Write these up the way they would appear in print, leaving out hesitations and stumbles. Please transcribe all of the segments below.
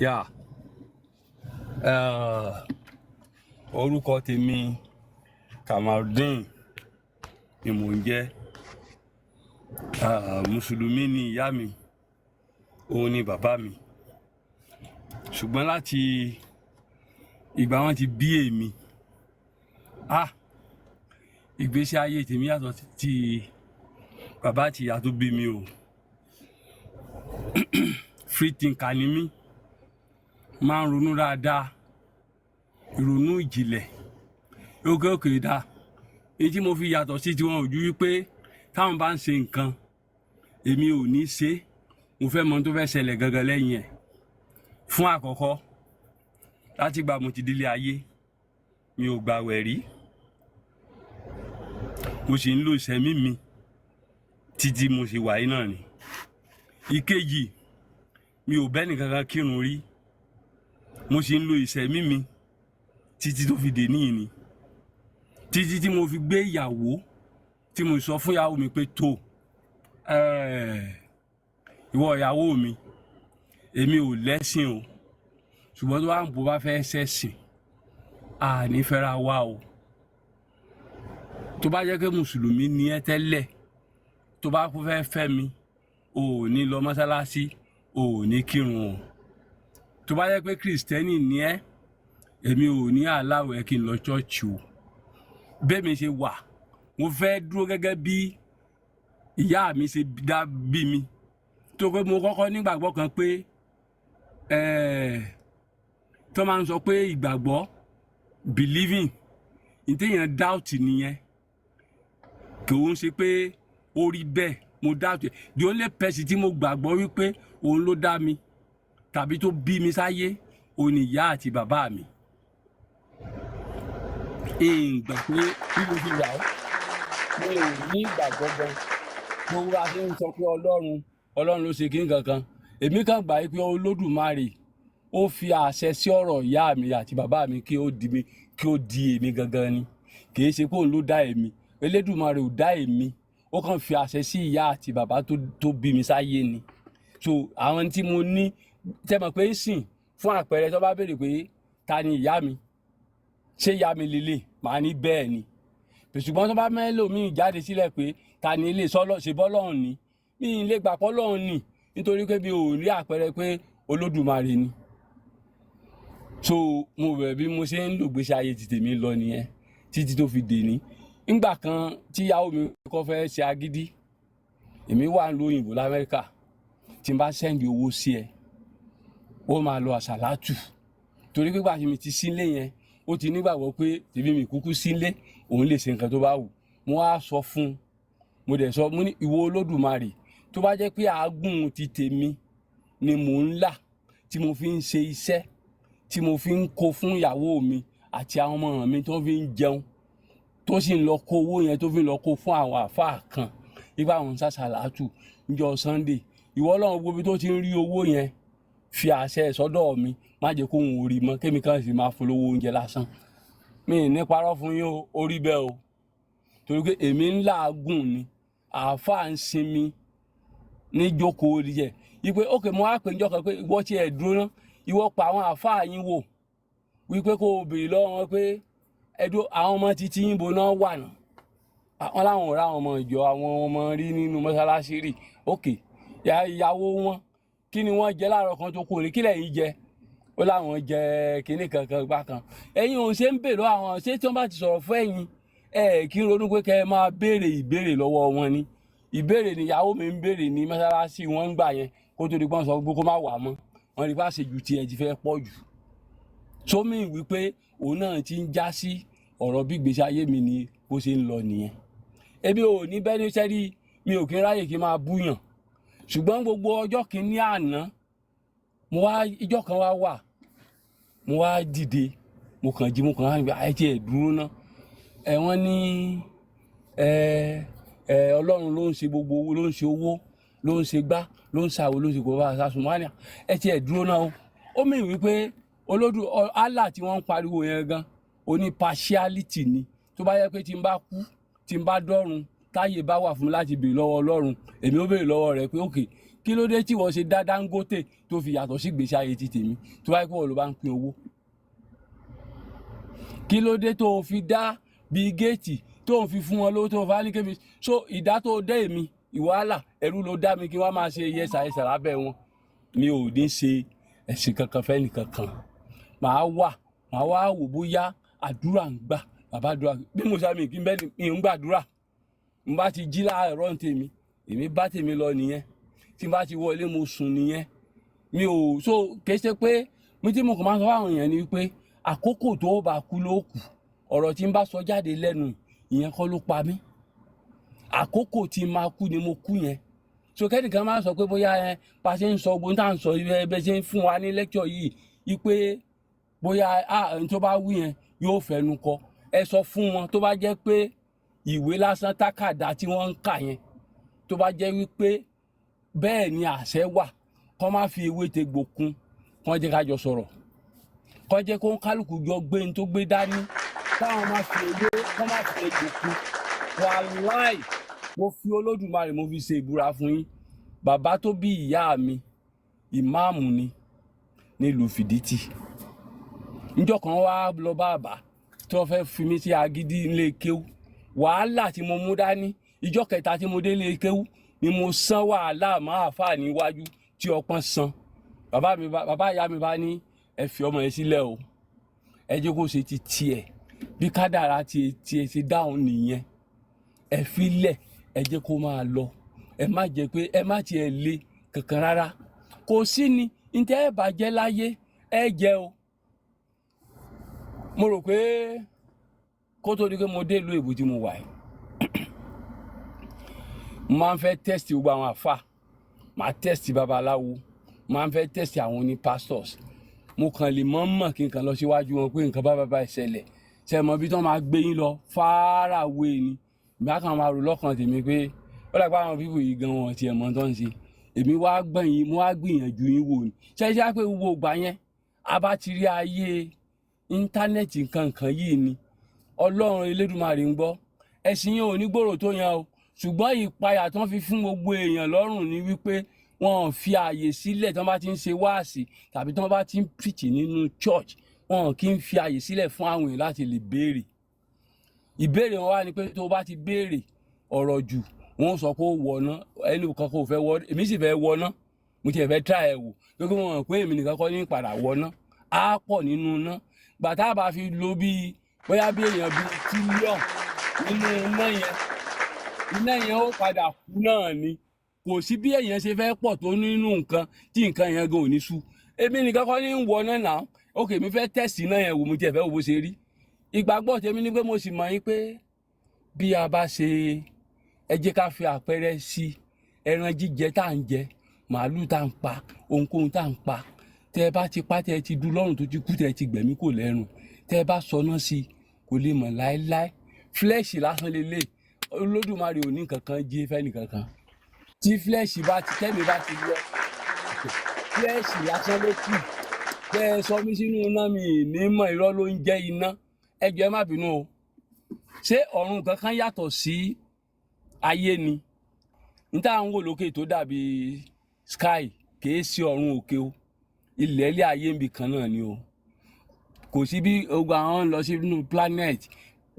Yeah. Orúkọ tèmi Kamaldeen ni mò ń jẹ́. Mùsùlùmí ni ìyá mi, òun ni bàbá mi. Ṣùgbọ́n láti ìgbà wọ́n ti bí èmi, ìgbésí ayé tèmi yàtọ̀ ti bàbá àti ìyá tó bí mi o. Free thinker ni mí, máa ń ronú dáadáa, ìrònú ìjìnlẹ̀, òkè dá. Èyí tí mo fi yàtọ̀ sí tiwọn ò ju wípé táwọn bá ń ṣe nǹkan, èmi ò ní ṣe, mo fẹ́ mọ ohun tó fẹ́ ṣẹlẹ̀ gangan lẹ́yìn ẹ̀. Fún àkọ́kọ́, láti ìgbà mo ti délé ayé, mi ò gbààwẹ̀ rí. Mo sì ń lo ìṣẹ̀mí mi títí mo ṣe wà yìí náà ni. Ìkejì, mi ò bẹ́ni kankan kírun rí. Mo sì ń lo ìṣẹ̀mí mi títí tó fi dèní ni. Títí tí mo fi gbé ìyàwó, tí mo sọ fún ìyàwó mi pé tó, ìwọ ìyàwó mi, èmi ò lẹ́sìn o, ṣùgbọ́n tó bá ń bọ̀ bá fẹ́ ṣẹ̀sìn, ní fẹ́ra wa o. Tó bá jẹ́ pé mùsùlùmí ni ẹ́ tẹ́lẹ̀, tó bá kú fẹ́ mi, o ò ní lọ mọ́sálásí, o ò ní kírun o. Tó bá jẹ́ pé kìrìsìtẹ́nì ni ẹ́, èmi ò ní allow ẹ kí n lọ chọ́ọ̀chì o. Bẹ́ẹ̀ mi ṣe wà, mo fẹ́ dúró gẹ́gẹ́ bí ìyá mi ṣe bí mi. Tó pé mo kọ́kọ́ nígbàgbọ́ kan pé tó máa ń sọ pé ìgbàgbọ́, believing, ìtẹ̀yàn doubt nìyẹn. Kò ń ṣe pé ó rí bẹ́ẹ̀, mo doubt. The only person tí mo gbàgbọ́ wípé òun ló dá mi tàbí tó bí mi sáyé, òun ni ìyá àti bàbá mi. Ìgbà pé bí mo ti wà, mo ò ní ìgbàgbọ́ gan. Mo wá sí ń sọ pé Ọlọ́run ló ṣe kí n kankan. Èmi kàn gbà pé Olódùmarè ó fi àṣẹ sí ọ̀rọ̀ ìyá mi àti bàbá mi kí ó di èmi gangan ni. Kì í ṣe pé òun ló dá èmi. Elédùmarè ò dá èmi. Ó kàn fi àṣẹ sí ìyá àti bàbá tó bí mi sáyé ni. So àwọn tí mo ní, tẹ́ mọ̀ pé ń sìn fún àpẹẹrẹ tó bá béèrè pé ta ni ìyá mi? Ṣé ìyá mi lélẹ̀? Màá ní bẹ́ẹ̀ ni. Ṣùgbọ́n tó bá mẹ́lò mi jáde sílẹ̀ pé ta ni ilé ṣe bọ́lọ́run ni? Mi lè gbà pọ́lọ́run ni, nítorí pé mi ò rí àpẹẹrẹ pé Olódùmarè ni. So mo bẹ̀ bí mo ṣe ń lò gbèsè ayé ti tèmi lọ nìyẹn títí tó fi dèní. Nígbà kan tí ìyàwó mi kọ́ fẹ́ ṣe agídí, èmi wà ń lo òyìnbó l'Amẹ́ríkà. Tí n bá sẹ́ndì owó sí ẹ, ó máa lọ àsàlátù. Torí pé gbà tí mi ti sílé yẹn, ó ti nígbàgbọ́ pé tèmi mi kúkú sílé, òun lè ṣe nǹkan tó bá wù. Mo wá sọ fún un, mo dẹ̀ sọ, mo ní ìwọ Olódùmarè, tó bá jẹ́ pé àágùn ti tèmi ni mò ń là, tí mo fi ń ṣe iṣẹ́, tí mo fi ń kó fún ìyàwó mi àti àwọn ọmọ mi tó fi ń jẹun, tó sì ń lọ kó owó yẹn tó fi ń lọ kó fún àwọn àfáà kan, nígbà wọn ṣàṣàlátù níjọ́ Sunday. Ìwọ Ọlọ́run gbogbo tó ti ń rí owó yẹn, fi àṣẹ sọ́dọ̀ mi, má jẹ́ kó òun rí mọ́, kémi kan sì máa polówó oúnjẹ lásán. Mi ní parọ́ fún yín o, ó rí bẹ́ẹ̀ o. Torí pé èmi ń làágùn ni, àáfàá ń sinmi ní jókòó rí ẹ̀. Wípé ókè mo wá pè níjọ́ kan pé ìwọ ti ẹ̀ dúró ná, ìwọ pa àwọn àáfàá yín wò, wípé kó o béèrè lọ́wọ́ wọn pé àwọn ọmọ títí yín bo náà wà náà. Wọ́n láwọn ò rá àwọn ọmọ ìjọ, àwọn ọmọ rí nínú mọ́sálásí rí. Ókè, ìyàwó wọn, kí ni wọ́n jẹ láàárọ̀ kan tó kú ní, kí lẹ̀yin jẹ? Ó láwọn jẹ kinní kankan bákan. Ẹ̀yin ò ṣe ń béèrè àwọn, ṣé tí wọ́n bá ti sọ̀rọ̀ fún ẹ̀yin, kí n ronú pé kẹ́ ẹ máa béèrè ìbéèrè lọ́wọ́ wọn ni. Ìbéèrè ni ìyàwó mi ń béèrè ní mọ́sálásí wọn ń gbà yẹn, kó tó di pọ́n sọ pé kó má wà mọ́. Wọ́n rí bá ṣe ju tiẹ̀ ti fẹ́ pọ̀ jù. Sómi wípé òun náà ti ń já sí ọ̀rọ̀ bí ìgbésí ayé mi ni bó ṣe ń lọ nìyẹn. Èmi ò ní bẹ́ẹ̀ ní sẹ́rí, mi ò kí ń ráyè kí n máa búyàn. Ṣùgbọ́n gbogbo ọjọ́ kìíní àná, ìjọ́ kan wà, mo wá dìde, mo kàn jí, mo kàn wá ẹ ti ẹ̀ dúró ná. Wọ́n ní Ọlọ́run ló ń ṣe gbogbo owó, ló ń ṣe owó, ló ń ṣe gbá, ló ń ṣàwò, ló ń ṣe kò bá aṣáṣun. Wọ́n ní ẹ ti ẹ̀ dúró ná o. Ó mì wípé Allah tí wọ́n ń pariwo yẹn gan, ó ní partiality ni. Tó bá yẹ pé tí n bá kú, tí n bá dọ́run, táyé bá wà fún mi láti béèrè lọ́wọ́ Ọlọ́run èmi ó béèrè lọ́wọ́ rẹ̀ pé òkè kí ló dé tí wọ́n ṣe dá Dangote tó fi yàtọ̀ sí ìgbésí ayé ti tèmi tó bá yẹ kó wọ́n ló bá ń pín owó. Kí ló dé tó fi dá Bill Gates tó ń fi fún wọn lówó tó fà á ní kébi so ìdá tó dé èmi ìwàhálà ẹrú ló dá mi kí wọ́n máa ṣe yẹsà lábẹ́ wọn. Mi ò ní ṣe ẹ̀sìn kankan fẹ́ nìkankan. Màá wá wò bóyá àdúrà ń gbà bàbá àdúrà bí mo sàmì kí n bẹ́ẹ̀ ni ń gbàdúrà. N bá ti jí láàárọ̀ tèmi èmi bá tèmi lọ nìyẹn tí n bá ti wọlé mo sùn nìyẹn. Mi ò so kì í ṣe pé mi tí mo kàn máa sọ fáwọn èèyàn ni wípé àkókò tó bá kú ló kù ọ̀rọ̀ tí n bá sọ jáde lẹ́nu ìyẹn kọ́ ló pa mí. Àkókò tí máa kú ni mo kú yẹn. So kẹ́nìkan máa sọ pé bóyá bá ṣe ń sọ gbóhùn tá à ń sọ ibẹ̀ ṣe ń fún wa ní lẹ́kṣọ̀ yìí pé bóyá ẹni tó bá wí yẹn yóò fẹnu kọ. Ẹ sọ fún wọn tó bá jẹ́ pé ìwé lásán tákàdá tí wọ́n ń kà yẹn tó bá jẹ́ wípé bẹ́ẹ̀ ni àṣẹ wà kọ́ má fi ewé tegbò kún kọ́ jẹ́ ká jọ sọ̀rọ̀ kọ́ jẹ́ kó ń kálukú jọ gbé ní tó gbé dání táwọn má fi ewé kọ́ má fi egbò kún. Wàláì mo fi Olódùmarè mo fi ṣe ìbúra fún yín bàbá tó bí ìyá mi ìmáàmù ni nílùú Fìdítì. Níjọ́ kan wá lọ bàbá tí wọ́n fẹ́ fi mí sí agídí ilé kéwú wàhálà tí mo mú dání ìjọ́ kẹta tí mo dé ilé kéwú ni mo san wàhálà máa fà níwájú tí ọpọ́n san. Bàbá ìyá mi bá ní ẹ fi ọmọ yẹn sílẹ̀ o ẹ jẹ́ kó ṣe ti tiẹ̀ bí kádàrá tiẹ̀ ti dáhùn nìyẹn ẹ fi lẹ̀ ẹ jẹ́ kó máa lọ ẹ má jẹ́ pé ẹ má tiẹ̀ lé kankan rárá kò sí ni ntẹ́ ẹ bàjẹ́ láyé ẹ jẹ́ o. Mo rò pé kó tó di pé mo dé ìlú èbú tí mo wà yìí mo máa ń fẹ́ tẹ́sítì gbogbo àwọn àfà máa tẹ́sítì babaláwo máa ń fẹ́ tẹ́sítì àwọn oní pastors mo kàn lè mọ̀ kí n kàn lọ síwájú wọn pé nǹkan bá ìṣẹ̀lẹ̀ ṣe mọ̀ bí tí wọ́n máa gbé yín lọ far away ni ìgbà kan máa rò lọ́kàn tèmi pé ó dàgbà àwọn pípò yìí gan wọn tiẹ̀ mọ̀ tó ń ṣe èmi wá gbẹ̀yìn mo wá gbìyànjú yín wò ni ṣe pé gbogbo ìgbà yẹn a bá ti rí ayé íńtánẹ́ẹ̀tì nǹkan yìí ni Ọlọ́run Elédùmarè ń gbọ́ ẹ̀sìn yẹn ò ní gbòòrò tó yẹn o ṣùgbọ́n ìpayà tí wọ́n fi fún gbogbo èèyàn lọ́rùn ni wípé wọn ò fi ààyè sílẹ̀ tí wọ́n bá ti ń ṣe wáàsì tàbí tí wọ́n bá ti ń preach nínú church wọn kì í fi ààyè sílẹ̀ fún àwọn èèyàn láti lè béèrè. Ìbéèrè wọn wá ni pé tó bá ti béèrè ọ̀rọ̀ jù wọn sọ pé ó wọná ẹni kan kò fẹ́ wọ èmi sì fẹ́ wọná mo tiẹ̀ fẹ́ try ẹ̀ wò gbogbo wọn pé èmi nìkan kọ́ ní padà wọná á pọ̀ nínú ná gbàtà bá fi lo bíi bóyá bí èèyàn bíi tírílíọ̀n nínú iná yẹn ó padà kú náà ni kò sí bí èèyàn ṣe fẹ́ pọ̀ tó nínú nǹkan tí nǹkan yẹn gan ò ní sú èmi nìkan kọ́ ní ń wọná náà ok mi fẹ́ tẹ̀sí náà yẹn wò mo tiẹ̀ fẹ́ wò bó ṣe rí ìgbàgbọ́ tèmi ni pé mo sì mọ̀ yín pé bí a bá ṣe ẹ jẹ́ ká fi àpẹẹrẹ sí ẹran jíjẹ tá à ń jẹ màálù tá à ń pa ohunkóhun tá à ń pa tẹ́ ẹ bá ti pa tẹ́ ẹ ti dú lọ́rùn tó ti kú tẹ́ ẹ ti gbẹ̀mí kò lẹ́rùn tẹ́ ẹ bá sọná sí kò lè mọ̀ láéláé flesh lásán lélẹ̀ Olódùmarè ò ní kankan jí fẹ́ nìkankan tí flesh bá ti tẹ́mi bá ti yọ flesh lásán ló kù tẹ́ ẹ sọ mí sínú iná mi ní mọ̀ irọ́ ló ń jẹ́ iná ẹ jọ̀ọ́ ẹ má bínú o ṣé ọ̀run kankan yàtọ̀ sí ayé ni níta ń wò lókè tó dàbí sky kìí ṣe ọ̀run òkè o ilẹ̀ ilé ayé ń bì kan náà ni o kò sí bí ogun àwọn ń lọ sínú planet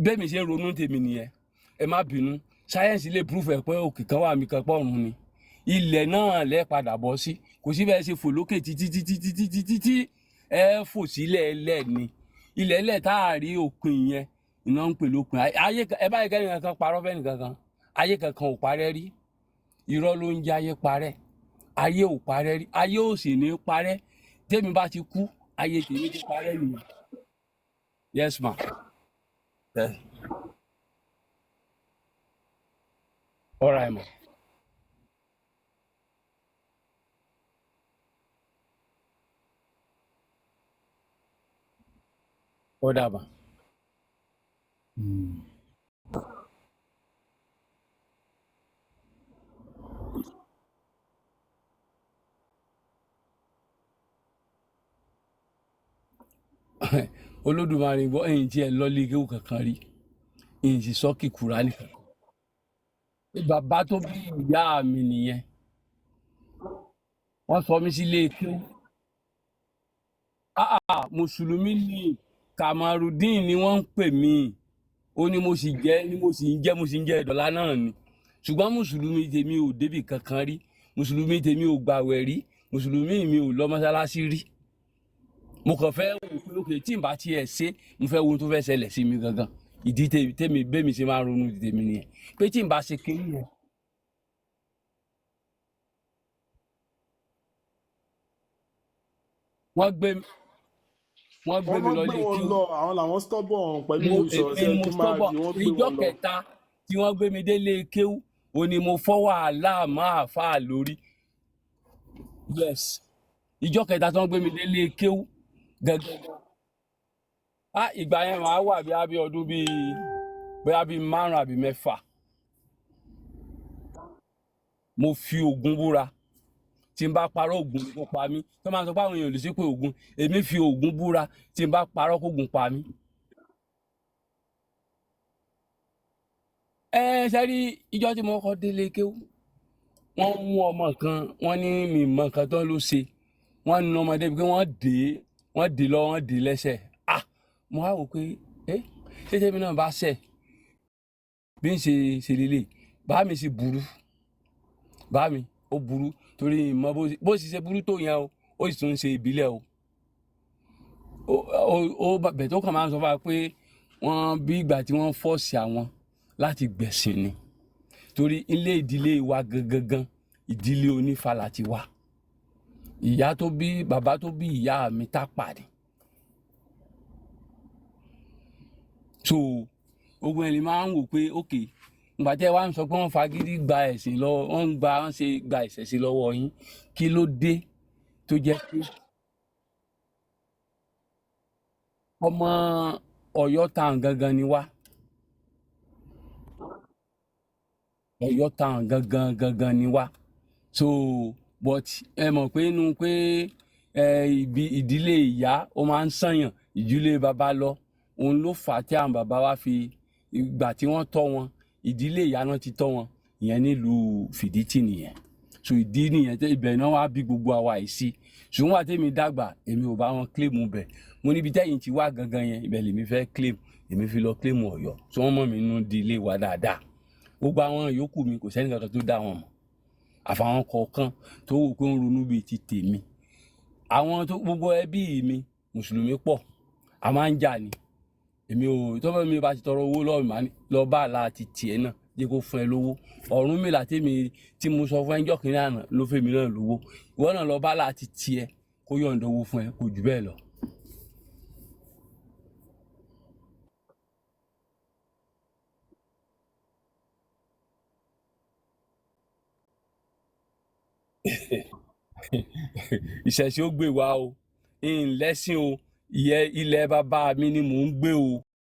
bẹ́ẹ̀ mi ṣe ń ronú tèmi nìyẹn ẹ má bínú sáyẹ́ǹsì lè proof ẹ̀ pé òkè kan wà mí kan pọ̀ ọ̀run ni ilẹ̀ náà lẹ́ padà bọ́ sí kò sí bẹ́ẹ̀ ṣe fò lókè títí ẹ fò sílẹ̀ ẹlẹ́ni ilẹ̀ ẹlẹ́ tá a rí òpin yẹn iná ń pè lópin ayé ẹ báyìí kẹ́ni kankan parọ́ fẹ́ni kankan ayé kankan ò parẹ́ rí irọ́ ló ń jẹ́ ayé parẹ́ ayé ò parẹ́ rí ayé ò sì ní parẹ́ tèmi bá ti kú ayé tèmi ti parẹ́ nìyẹn yes ma. Yeah. All right ma. Ó dàbà. Olódùmarè gbọ́ ẹ̀yìn tí ẹ lọ́lé kéwù kankan rí ẹ̀yìn sì sọ́ọ̀kì Kùránì kankan bàbá tó bí ìyá mi nìyẹn. Wọ́n sọ mí sílé kéwú. Mùsùlùmí ni Kamarudeen ni wọ́n ń pè mí. Ó ní mo sì jẹ́ ní mo sì ń jẹ́ mo sì ń jẹ́ ìdọ̀lá náà ni. Ṣùgbọ́n mùsùlùmí tèmi ò débì kankan rí. Mùsùlùmí tèmi ò gbàwẹ̀ rí. Mùsùlùmí mi ò lọ mọ́sálásí rí. Mo kàn fẹ́ wò pé òkè tí n bá tiẹ̀ ṣe mo fẹ́ wo ohun tó fẹ́ ṣẹlẹ̀ sí mi gangan. Ìdí tèmi bẹ́ẹ̀ mi ṣe máa ń ronú ìdí tèmi nìyẹn. Pé tí n bá ṣe kinní yẹn. Wọ́n gbé wọ́n gbé wọ́n mi máa ń lọ gbé ilé wọn kéwú. lọ, àwọn làwọn stubborn pẹ̀lú ìsọ̀rọ̀ sí Èmi ẹ mo kí máa stubborn. di wọ́n gbé Ìjọ́ wọn lọ. kẹta tí wọ́n gbé mi délé kéwú ó ní mo fọ́ wàhálà máa fà á lórí. Yes. Ìjọ́ kẹta tí wọ́n gbé mi délé kéwú gẹ́gẹ́. Ìgbà yẹn màá wà bí ọdún bóyá bí 5 àbí 6. Mo fi Ògún búra. Tí n bá parọ́ Ògún kó pa mí. Tó máa sọ pé àwọn èèyàn ò lè ṣépè Ògún. Èmi fi Ògún búra tí n bá parọ́ k'Ògún pa mí. Ṣé rí ìjọ́ tí mo kọ́kọ́ délé kéwú, wọ́n mú ọmọ kan, wọ́n ní mi mọ nǹkan tán ló ṣe. Wọ́n na ọmọdé bí pé wọ́n dè lọ́wọ́, wọ́n dè lẹ́sẹ̀. Mo wá wò pé ṣé tèmi náà bá ṣẹ̀ bí n ṣe lélẹ̀. Bàbá mi sì burú. Bàbá mi ó burú torí ìmọ̀ bó ṣe burú tó yẹn o, ó sì tún ṣe ìbílẹ̀ o. Bẹ̀ tó kàn máa ń sọ fún wa pé wọ́n bí ìgbà tí wọ́n fọ́ọ̀sì àwọn láti gbẹ̀sìn ni. Torí ilé ìdílé wa gangan ìdílé onífàlà ti wà. Bàbá tó bí ìyá mi Tápà ni. So ogun ẹni máa ń wò pé òkè ìgbà tí ẹ wá ń sọ pé wọ́n fagídí gba ẹ̀sìn lọ́wọ́ wọ́n gba ìṣẹ̀ṣe lọ́wọ́ yín, kí ló dé tó jẹ́ pé ọmọ Ọ̀yọ́ town gangan ni wá. Ọ̀yọ́ town gangan ni wá. So but ẹ mọ̀ pé inú pé ìdílé ìyá ó máa ń sànyàn ìdílé bàbá lọ. Òun ló fà á tí àwọn bàbá wa fi ìgbà tí wọ́n tọ́ wọn ìdílé ìyá náà ti tọ́ wọn ìyẹn nílùú Fìdítì nìyẹn. So ìdí nìyẹn tí ibẹ̀ náà wá bí gbogbo àwa yìí sí. Ṣùgbọ́n àti èmi dàgbà èmi ò bá wọn claim bẹ̀. Mo níbi tẹ́yìn ti wá gangan yẹn ibẹ̀ lèmi fẹ́ claim. Èmi fi lọ claim Ọ̀yọ́. So wọ́n mọ̀ mí nínú ìdílé wa dáadáa. Gbogbo àwọn yòókù mi kò sẹ́ni kankan tó dá wọn mọ̀. Àfàwọn kọ̀ọ̀kan tó wò pé ń ronú bíi ti tèmi. Àwọn tó gbogbo ẹbí mi Mùsùlùmí pọ̀. A máa ń jà ni. Èmi ò tó bá mi bá ti tọrọ owó lọ́wọ́ mi lọ bá àlá àti tiẹ̀ náà jẹ́ kó fún ẹ lówó. Ọ̀rúnmìlà tí mo sọ fún ẹjọ́ kìnìún àná ló fẹ́ mi náà lówó. Ìwọ náà lọ bá àlá àti tiẹ̀ kó yọ̀ǹda owó fún ẹ kò jù bẹ́ẹ̀ lọ. Ìṣẹ̀ṣe ó gbé wa o. Ìlẹ́sìn o. Ilẹ̀ bàbá mi ni mò ń gbé o.